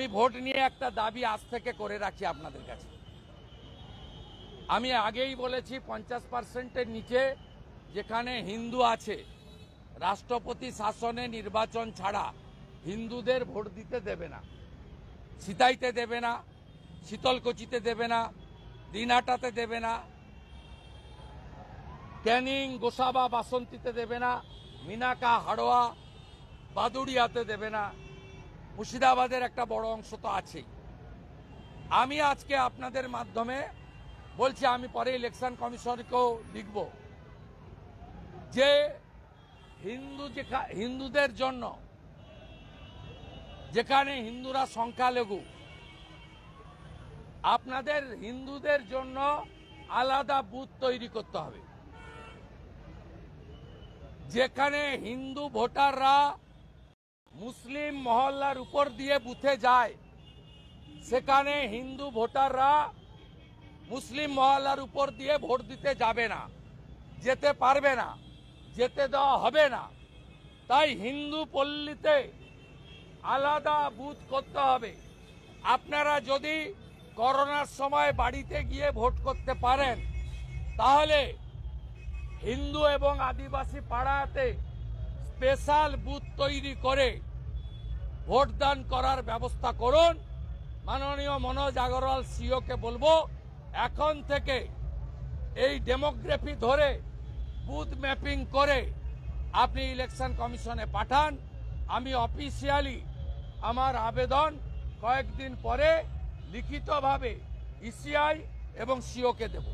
আমি ভোট নিয়ে একটা দাবি আজ থেকে করে রাখি আপনাদের কাছে। আমি আগেই বলেছি 50%-এর নিচে যেখানে হিন্দু আছে, রাষ্ট্রপতি শাসনে নির্বাচন ছাড়া হিন্দুদের ভোট দিতে দেবে না। সিতাইতে দেবে না, শীতলকুচিতে দেবে না, দিনহাটাতে দেবে না, ক্যানিং, গোসাবা, বাসন্তীতে দেবে না, মিনাকা, হাড়োয়া, বাদুড়িয়াতে দেবে না, মুর্শিদাবাদের একটা বড় অংশ তো আছেই। আমি আজকে আপনাদের মাধ্যমে বলছি, আমি পরে ইলেকশন কমিশনকেও লিখব যে হিন্দুদের জন্য, যেখানে হিন্দুরা সংখ্যালঘু, আপনাদের হিন্দুদের জন্য আলাদা বুথ তৈরি করতে হবে। যেখানে হিন্দু ভোটাররা মুসলিম মহল্লার উপর দিয়ে বুথে যায়, সেখানে হিন্দু ভোটাররা মুসলিম মহল্লার উপর দিয়ে ভোট দিতে যাবে না, যেতে পারবে না, যেতে দেওয়া হবে না। তাই হিন্দু পল্লীতে আলাদা বুথ করতে হবে। আপনারা যদি করোনার সময় বাড়িতে গিয়ে ভোট করতে পারেন, তাহলে হিন্দু এবং আদিবাসী পাড়াতে স্পেশাল বুথ তৈরি করে ভোটদান করার ব্যবস্থা করুন। মাননীয় মনোজ আগরওয়াল সিওকে বলবো, এখন থেকে এই ডেমোগ্রাফি ধরে বুথ ম্যাপিং করে আপনি ইলেকশন কমিশনে পাঠান। আমি অফিসিয়ালি আমার আবেদন কয়েকদিন পরে লিখিতভাবে ইসিআই এবং সিওকে দেব।